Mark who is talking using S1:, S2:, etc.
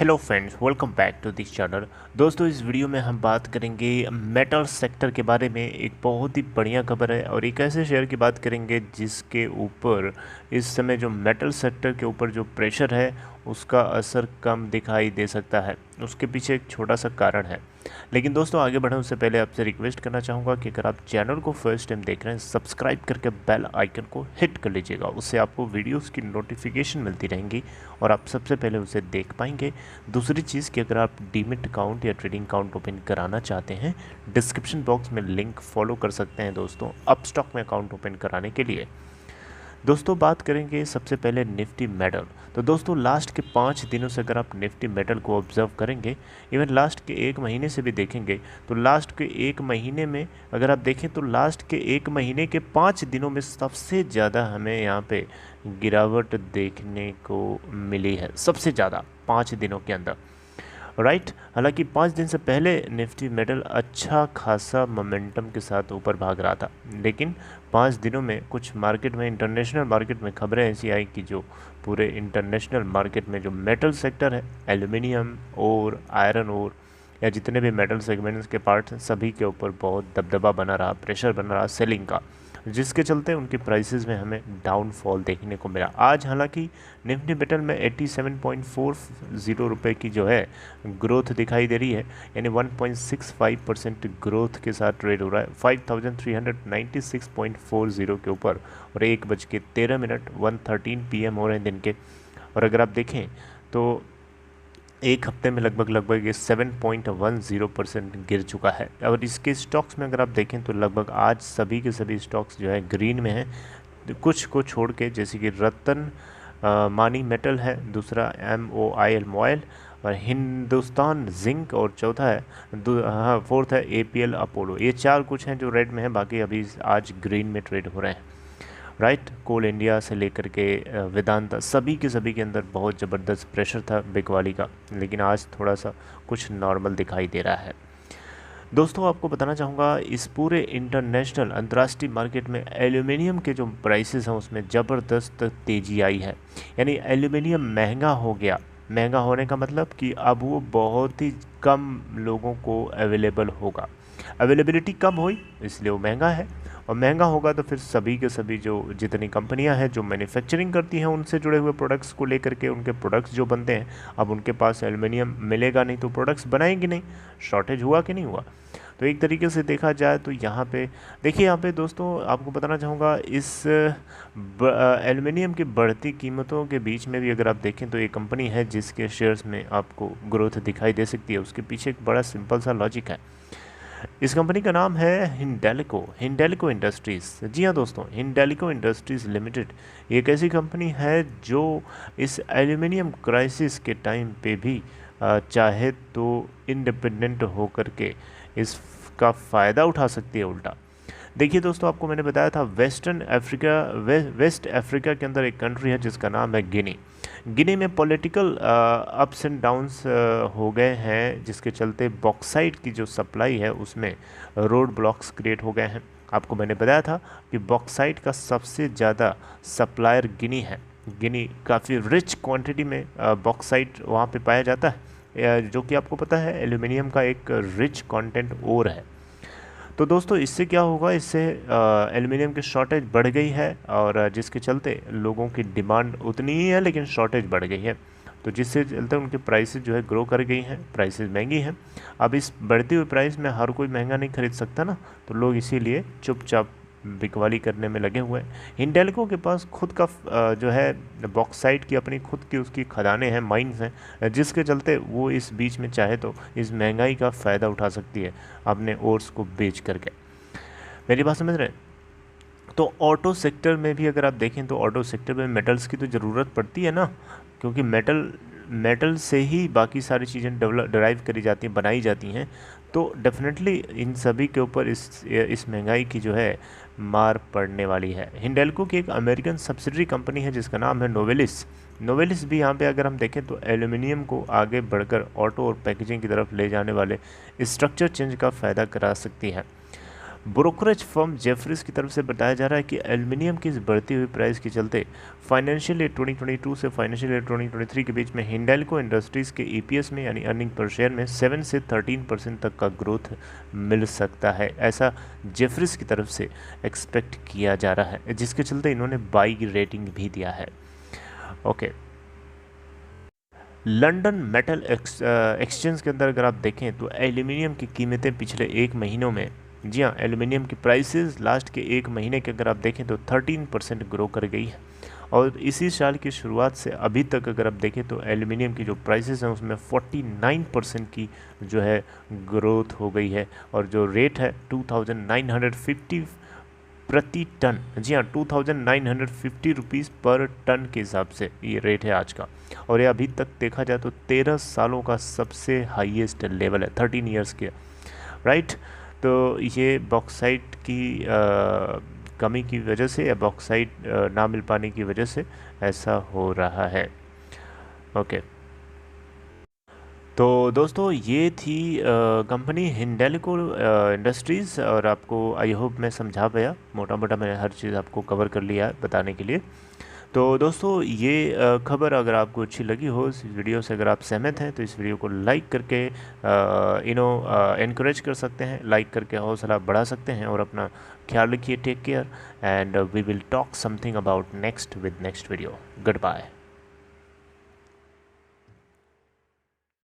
S1: Hello friends, welcome back to this channel. दोस्तों, इस video में हम बात करेंगे मेटल सेक्टर के बारे में। एक बहुत ही बढ़िया खबर है और एक ऐसे शेयर की बात करेंगे जिसके ऊपर इस समय जो मेटल सेक्टर के ऊपर जो प्रेशर है उसका असर कम दिखाई दे सकता है। उसके पीछे एक छोटा सा कारण है। लेकिन दोस्तों, आगे बढ़ने उससे पहले आपसे रिक्वेस्ट करना चाहूँगा कि अगर आप चैनल को फर्स्ट टाइम देख रहे हैं, सब्सक्राइब करके बेल आइकन को हिट कर लीजिएगा। उससे आपको वीडियोस की नोटिफिकेशन मिलती रहेंगी और आप सबसे पहले उसे देख पाएंगे। दूसरी चीज़ कि अगर आप डीमिट अकाउंट या ट्रेडिंग अकाउंट ओपन कराना चाहते हैं, डिस्क्रिप्शन बॉक्स में लिंक फॉलो कर सकते हैं दोस्तों, अपस्टॉक में अकाउंट ओपन कराने के लिए। दोस्तों, बात करेंगे सबसे पहले निफ्टी मेटल। तो दोस्तों, लास्ट के 5 दिनों से अगर आप निफ्टी मेटल को ऑब्जर्व करेंगे, इवन लास्ट के 1 महीने से भी देखेंगे, तो लास्ट के 1 महीने में अगर आप देखें तो लास्ट के 1 महीने के 5 दिनों में सबसे ज़्यादा हमें यहाँ पे गिरावट देखने को मिली है, सबसे ज़्यादा 5 दिनों के अंदर। राइट। हालांकि 5 दिन से पहले निफ्टी मेटल अच्छा खासा मोमेंटम के साथ ऊपर भाग रहा था, लेकिन 5 दिनों में कुछ मार्केट में, इंटरनेशनल मार्केट में खबरें ऐसी आई कि जो पूरे इंटरनेशनल मार्केट में जो मेटल सेक्टर है, एल्यूमिनियम और आयरन और या जितने भी मेटल सेगमेंट्स के पार्ट हैं, सभी के ऊपर बहुत दबदबा बना रहा, प्रेशर बना रहा सेलिंग का, जिसके चलते उनके प्राइसेस में हमें डाउनफॉल देखने को मिला। आज हालांकि निफ्टी मेटल में 87.40 रुपये की जो है ग्रोथ दिखाई दे रही है, यानी 1.65% ग्रोथ के साथ ट्रेड हो रहा है 5396.40 के ऊपर। और 1:13 1:13 PM हो रहे हैं दिन के। और अगर आप देखें तो एक हफ्ते में लगभग ये 7.10% गिर चुका है। और इसके स्टॉक्स में अगर आप देखें तो लगभग आज सभी के सभी स्टॉक्स जो है ग्रीन में हैं, कुछ को छोड़ के, जैसे कि रतन मानी मेटल है, दूसरा MOIL मोइल और हिंदुस्तान जिंक, और चौथा है फोर्थ है APL अपोलो। ये 4 कुछ हैं जो रेड में है, बाकी अभी आज ग्रीन में ट्रेड हो रहे हैं। राइट। कोल इंडिया से लेकर के वेदांता, सभी के अंदर बहुत ज़बरदस्त प्रेशर था बिकवाली का, लेकिन आज थोड़ा सा कुछ नॉर्मल दिखाई दे रहा है। दोस्तों, आपको बताना चाहूँगा, इस पूरे इंटरनेशनल अंतर्राष्ट्रीय मार्केट में एल्यूमिनियम के जो प्राइसेस हैं उसमें ज़बरदस्त तेज़ी आई है। यानी एल्यूमिनियम महंगा हो गया। महंगा होने का मतलब कि अब वो बहुत ही कम लोगों को अवेलेबल होगा। अवेलेबिलिटी कम हुई इसलिए वो महंगा है, और महंगा होगा तो फिर सभी के सभी जो जितनी कंपनियां हैं जो मैन्युफैक्चरिंग करती हैं उनसे जुड़े हुए प्रोडक्ट्स को लेकर के, उनके प्रोडक्ट्स जो बनते हैं, अब उनके पास एल्युमिनियम मिलेगा नहीं तो प्रोडक्ट्स बनाएंगे नहीं। शॉर्टेज हुआ कि नहीं हुआ। तो एक तरीके से देखा जाए तो यहाँ पे देखिए, यहाँ पे दोस्तों आपको बताना चाहूँगा, इस एल्युमिनियम की बढ़ती कीमतों के बीच में भी अगर आप देखें तो एक कंपनी है जिसके शेयर्स में आपको ग्रोथ दिखाई दे सकती है। उसके पीछे एक बड़ा सिंपल सा लॉजिक है। इस कंपनी का नाम है हिंडेल्को इंडस्ट्रीज़। जी हाँ दोस्तों, हिंडेल्को इंडस्ट्रीज़ लिमिटेड एक ऐसी कंपनी है जो इस एल्यूमिनियम क्राइसिस के टाइम पे भी चाहे तो इंडिपेंडेंट होकर के इसका फ़ायदा उठा सकती है उल्टा। देखिए दोस्तों, आपको मैंने बताया था वेस्ट अफ्रीका के अंदर एक कंट्री है जिसका नाम है गिनी में पॉलिटिकल अप्स एंड डाउन्स हो गए हैं, जिसके चलते बॉक्साइट की जो सप्लाई है उसमें रोड ब्लॉक्स क्रिएट हो गए हैं। आपको मैंने बताया था कि बॉक्साइट का सबसे ज़्यादा सप्लायर गिनी है। गिनी काफ़ी रिच क्वांटिटी में बॉक्साइट वहाँ पे पाया जाता है, जो कि आपको पता है एल्यूमिनियम का एक रिच कंटेंट और है। तो दोस्तों, इससे क्या होगा, इससे एल्युमिनियम की शॉर्टेज बढ़ गई है, और जिसके चलते लोगों की डिमांड उतनी ही है लेकिन शॉर्टेज बढ़ गई है, तो जिससे चलते उनके प्राइसेस जो है ग्रो कर गई हैं, प्राइसेस महंगी हैं। अब इस बढ़ती हुई प्राइस में हर कोई महंगा नहीं खरीद सकता ना, तो लोग इसीलिए चुपचाप बिकवाली करने में लगे हुए हैं। हिंडेल्को के पास खुद का जो है बॉक्साइट की अपनी खुद की उसकी खदानें हैं, माइंस हैं, जिसके चलते वो इस बीच में चाहे तो इस महंगाई का फ़ायदा उठा सकती है अपने ओर्स को बेच करके। मेरी बात समझ रहे हैं? तो ऑटो सेक्टर में भी अगर आप देखें तो ऑटो सेक्टर में मेटल्स की तो ज़रूरत पड़ती है ना, क्योंकि मेटल से ही बाकी सारी चीज़ें डराइव करी जाती हैं, बनाई जाती हैं। तो डेफिनेटली इन सभी के ऊपर इस महंगाई की जो है मार पड़ने वाली है। हिंडेल्को की एक अमेरिकन सब्सिडरी कंपनी है जिसका नाम है नोवेलिस भी यहाँ पे अगर हम देखें तो एल्यूमिनियम को आगे बढ़कर ऑटो और पैकेजिंग की तरफ ले जाने वाले स्ट्रक्चर चेंज का फ़ायदा करा सकती है। ब्रोकरेज फर्म जेफरीज की तरफ से बताया जा रहा है कि एल्युमिनियम की इस बढ़ती हुई प्राइस के चलते फाइनेंशियल ईयर 2022 से फाइनेंशियल ईयर 2023 के बीच में हिंडाल्को इंडस्ट्रीज़ के ईपीएस में यानी अर्निंग पर शेयर में 7 से 13% तक का ग्रोथ मिल सकता है, ऐसा जेफरीज की तरफ से एक्सपेक्ट किया जा रहा है, जिसके चलते इन्होंने बाई रेटिंग भी दिया है। ओके, लंदन मेटल एक्सचेंज के अंदर अगर आप देखें तो एल्युमिनियम की कीमतें पिछले एक महीनों में, जी हाँ, एल्युमिनियम की प्राइसेस लास्ट के एक महीने के अगर आप देखें तो 13% ग्रो कर गई है। और इसी साल की शुरुआत से अभी तक अगर आप देखें तो एल्युमिनियम की जो प्राइसेस हैं उसमें 49% की जो है ग्रोथ हो गई है। और जो रेट है 2950 प्रति टन, जी हाँ, 2950 रुपीज़ पर टन के हिसाब से ये रेट है आज का। और ये अभी तक देखा जाए तो 13 सालों का सबसे हाईएस्ट लेवल है, 13 इयर्स के, राइट। तो ये बॉक्साइट की कमी की वजह से या बॉक्साइट ना मिल पाने की वजह से ऐसा हो रहा है। ओके, तो दोस्तों ये थी कंपनी हिंडाल्को इंडस्ट्रीज़, और आपको आई होप मैं समझा पाया, मोटा मोटा मैंने हर चीज़ आपको कवर कर लिया है बताने के लिए। तो दोस्तों ये खबर अगर आपको अच्छी लगी हो, इस वीडियो से अगर आप सहमत हैं तो इस वीडियो को लाइक करके इनकरेज कर सकते हैं, लाइक करके हौसला बढ़ा सकते हैं। और अपना ख्याल रखिए, take care, and we will talk something about next with next video. Good bye.